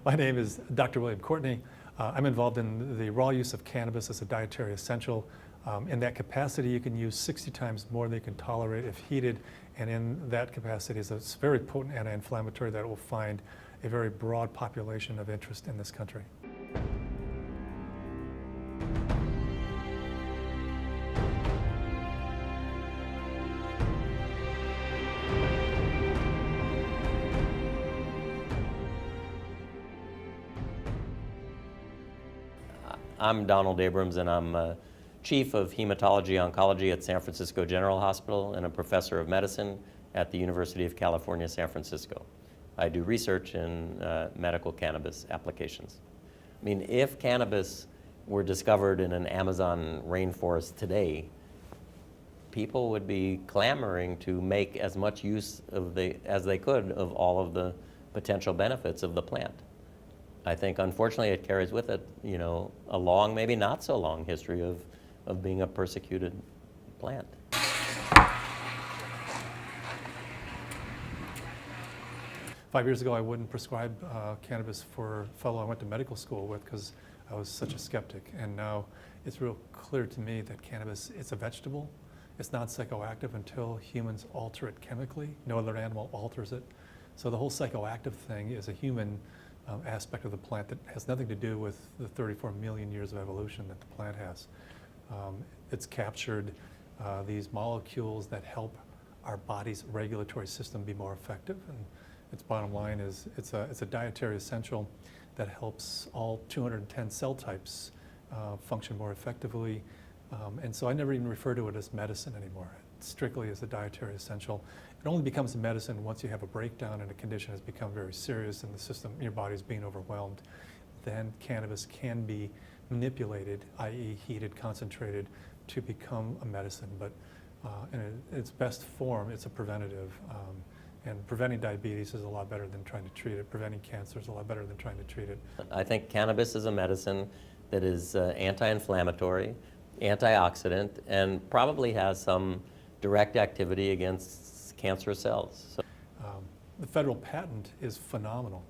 My name is Dr. William Courtney. I'm involved in the raw use of cannabis as a dietary essential. In that capacity, you can use 60 times more than you can tolerate if heated, and in that capacity is a very potent anti-inflammatory that will find a very broad population of interest in this country. I'm Donald Abrams, and I'm Chief of Hematology Oncology at San Francisco General Hospital and a Professor of Medicine at the University of California, San Francisco. I do research in medical cannabis applications. I mean, if cannabis were discovered in an Amazon rainforest today, people would be clamoring to make as much use as they could of all of the potential benefits of the plant. I think, unfortunately, it carries with it, a long, maybe not so long history of being a persecuted plant. 5 years ago, I wouldn't prescribe cannabis for a fellow I went to medical school with because I was such a skeptic. And now it's real clear to me that cannabis, it's a vegetable. It's not psychoactive until humans alter it chemically. No other animal alters it. So the whole psychoactive thing is a human aspect of the plant that has nothing to do with the 34 million years of evolution that the plant has. It's captured these molecules that help our body's regulatory system be more effective. And its bottom line is it's a dietary essential that helps all 210 cell types function more effectively. And so I never even refer to it as medicine anymore. It's strictly as a dietary essential. It only becomes a medicine once you have a breakdown and a condition has become very serious and the system, your body's being overwhelmed. Then cannabis can be manipulated, i.e. heated, concentrated, to become a medicine. But in its best form, it's a preventative. And preventing diabetes is a lot better than trying to treat it. Preventing cancer is a lot better than trying to treat it. I think cannabis is a medicine that is anti-inflammatory, antioxidant, and probably has some direct activity against cancerous cells. So, the federal patent is phenomenal.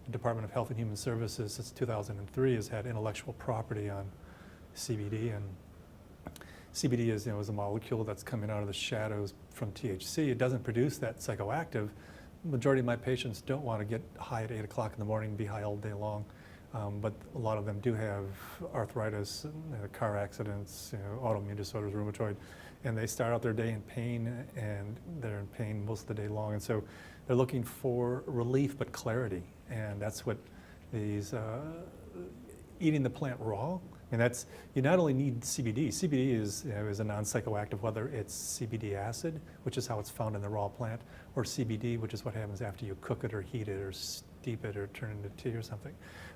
The Department of Health and Human Services since 2003 has had intellectual property on CBD, and CBD is a molecule that's coming out of the shadows from THC. It doesn't produce that psychoactive. The majority of my patients don't want to get high at 8 o'clock in the morning and be high all day long. But a lot of them do have arthritis, car accidents, autoimmune disorders, rheumatoid, and they start out their day in pain, and they're in pain most of the day long. And so they're looking for relief but clarity, and that's what these eating the plant raw. And that's, you not only need CBD. CBD is a non-psychoactive, whether it's CBD acid, which is how it's found in the raw plant, or CBD, which is what happens after you cook it or heat it or steep it or turn it into tea or something.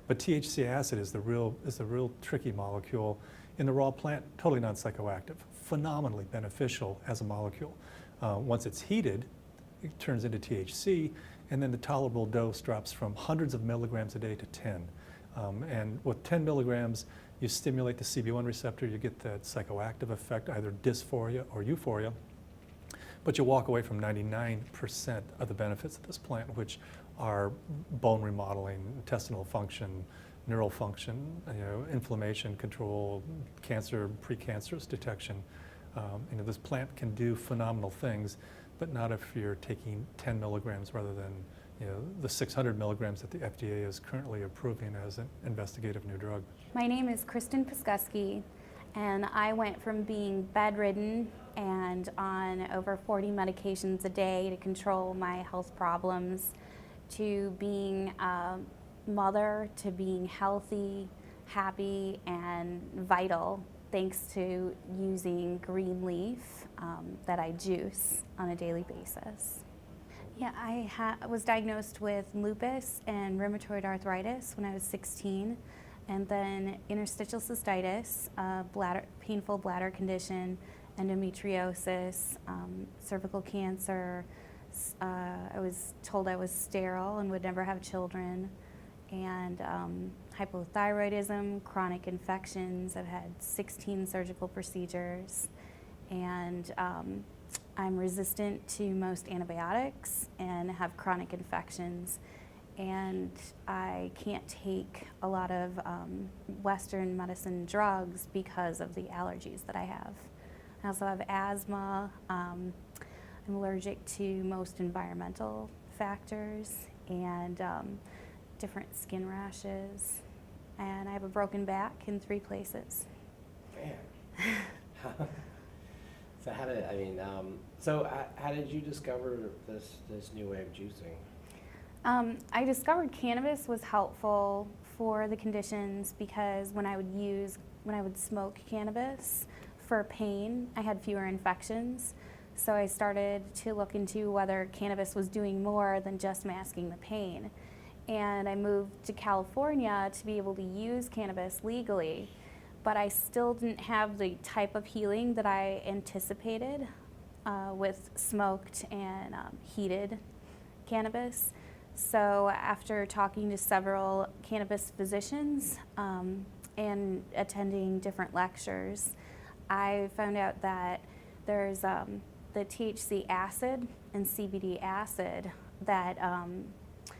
But THC acid is the real tricky molecule in the raw plant, totally non-psychoactive, phenomenally beneficial as a molecule. Once it's heated, it turns into THC, and then the tolerable dose drops from hundreds of milligrams a day to 10. And with 10 milligrams, you stimulate the CB1 receptor, you get that psychoactive effect, either dysphoria or euphoria, but you walk away from 99% of the benefits of this plant, which are bone remodeling, intestinal function, neural function, inflammation control, cancer, precancerous detection. This plant can do phenomenal things, but not if you're taking 10 milligrams rather than the 600 milligrams that the FDA is currently approving as an investigative new drug. My name is Kristen Piskuski, and I went from being bedridden and on over 40 medications a day to control my health problems to being a mother, to being healthy, happy, and vital thanks to using green leaf that I juice on a daily basis. Yeah, I was diagnosed with lupus and rheumatoid arthritis when I was 16, and then interstitial cystitis, painful bladder condition, endometriosis, cervical cancer. I was told I was sterile and would never have children, and hypothyroidism, chronic infections. I've had 16 surgical procedures, and I'm resistant to most antibiotics and have chronic infections. and I can't take a lot of Western medicine drugs because of the allergies that I have. I also have asthma. I'm allergic to most environmental factors and different skin rashes. And I have a broken back in 3 places. Man. So how did, how did you discover this new way of juicing? I discovered cannabis was helpful for the conditions because when I would smoke cannabis for pain, I had fewer infections. So I started to look into whether cannabis was doing more than just masking the pain. And I moved to California to be able to use cannabis legally, but I still didn't have the type of healing that I anticipated with smoked and heated cannabis. So after talking to several cannabis physicians and attending different lectures, I found out that there's the THC acid and CBD acid that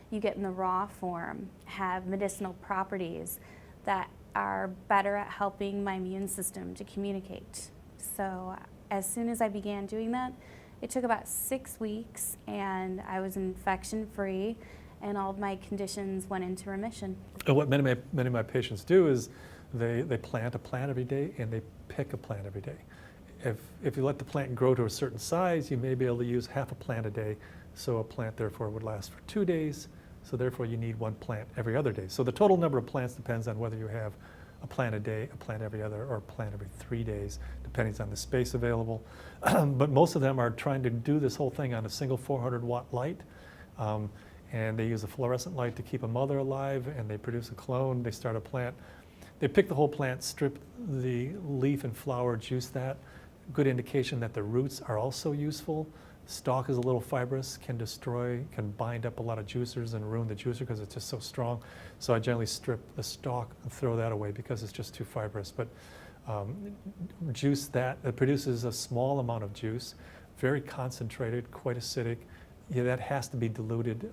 you get in the raw form have medicinal properties that are better at helping my immune system to communicate. So as soon as I began doing that, it took about 6 weeks and I was infection-free and all of my conditions went into remission. And what many of my patients do is they plant a plant every day and they pick a plant every day. If you let the plant grow to a certain size, you may be able to use half a plant a day. So a plant therefore would last for 2 days. So therefore you need 1 plant every other day. So the total number of plants depends on whether you have a plant a day, a plant every other, or a plant every 3 days, depending on the space available. But most of them are trying to do this whole thing on a single 400-watt light. And they use a fluorescent light to keep a mother alive, and they produce a clone. They start a plant. They pick the whole plant, strip the leaf and flower, juice that. Good indication that the roots are also useful. Stalk is a little fibrous, can bind up a lot of juicers and ruin the juicer because it's just so strong. So I generally strip the stalk and throw that away because it's just too fibrous. But juice that, it produces a small amount of juice, very concentrated, quite acidic. Yeah, that has to be diluted.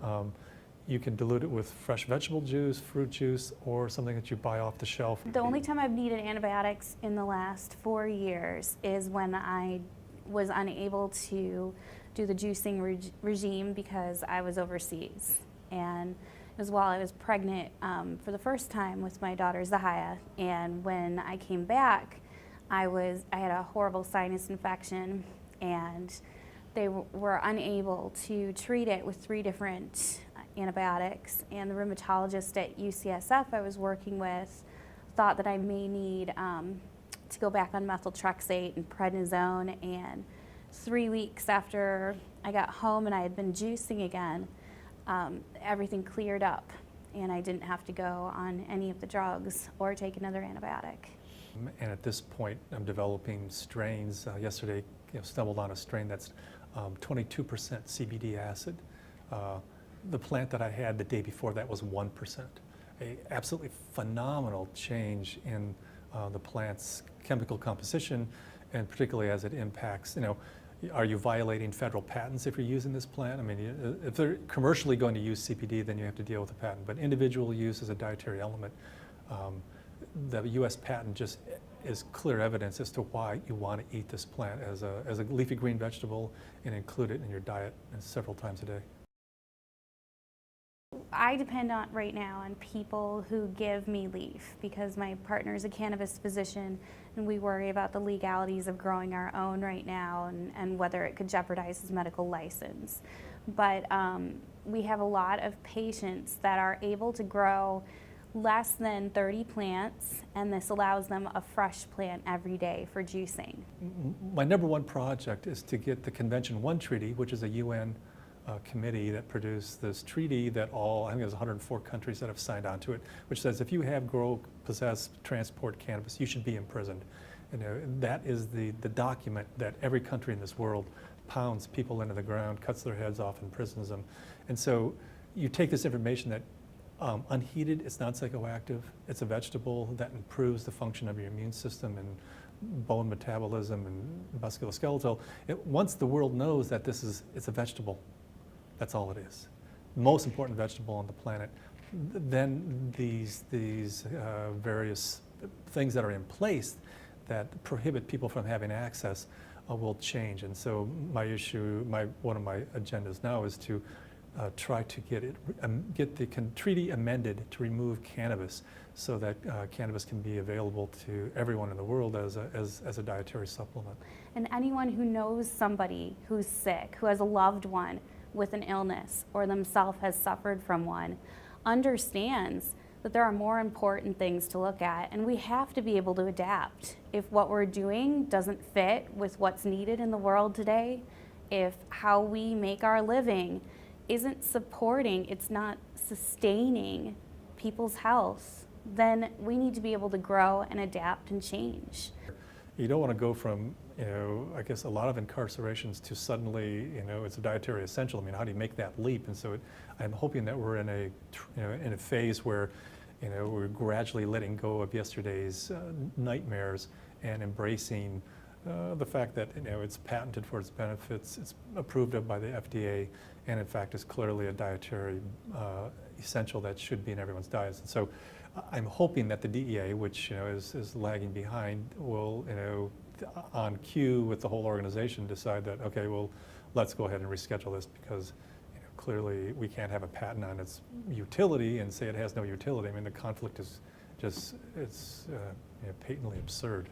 You can dilute it with fresh vegetable juice, fruit juice, or something that you buy off the shelf. The only time I've needed antibiotics in the last 4 years is when I was unable to do the juicing regime because I was overseas. And it was while I was pregnant for the first time with my daughter Zahaya. And when I came back, I had a horrible sinus infection, and they were unable to treat it with 3 different antibiotics. And the rheumatologist at UCSF I was working with thought that I may need to go back on methotrexate and prednisone. And 3 weeks after I got home and I had been juicing again, everything cleared up and I didn't have to go on any of the drugs or take another antibiotic. And at this point, I'm developing strains. Yesterday, stumbled on a strain that's 22% CBD acid. The plant that I had the day before that was 1%. A absolutely phenomenal change in the plant's chemical composition, and particularly as it impacts, are you violating federal patents if you're using this plant? I mean, if they're commercially going to use CBD, then you have to deal with a patent. But individual use as a dietary element, the U.S. patent just is clear evidence as to why you want to eat this plant as a leafy green vegetable and include it in your diet several times a day. I depend on right now on people who give me leaf because my partner is a cannabis physician and we worry about the legalities of growing our own right now and whether it could jeopardize his medical license. But we have a lot of patients that are able to grow less than 30 plants, and this allows them a fresh plant every day for juicing. My number 1 project is to get the Convention 1 treaty, which is a UN committee that produced this treaty that I think there's 104 countries that have signed on to it, which says if you have, grow, possess, transport cannabis, you should be imprisoned. And that is the document that every country in this world pounds people into the ground, cuts their heads off, and imprisons them. And so you take this information that unheated, it's not psychoactive, it's a vegetable that improves the function of your immune system and bone metabolism and musculoskeletal. Once the world knows that it's a vegetable, that's all it is. most important vegetable on the planet, then these various things that are in place that prohibit people from having access will change. And so one of my agendas now is to try to get the treaty amended to remove cannabis, so that cannabis can be available to everyone in the world as a dietary supplement. And anyone who knows somebody who's sick, who has a loved one with an illness or themselves has suffered from one, understands that there are more important things to look at, and we have to be able to adapt. If what we're doing doesn't fit with what's needed in the world today, if how we make our living isn't supporting, it's not sustaining people's health, then we need to be able to grow and adapt and change. You don't want to go from, I guess a lot of incarcerations to suddenly, it's a dietary essential. I mean, how do you make that leap? And so I'm hoping that we're in a phase where, we're gradually letting go of yesterday's nightmares and embracing the fact that, it's patented for its benefits, it's approved of by the FDA, and in fact is clearly a dietary essential that should be in everyone's diets. And so I'm hoping that the DEA, which is lagging behind, will on cue with the whole organization decide that, okay, well, let's go ahead and reschedule this, because clearly we can't have a patent on its utility and say it has no utility. I mean, the conflict is just, it's patently absurd.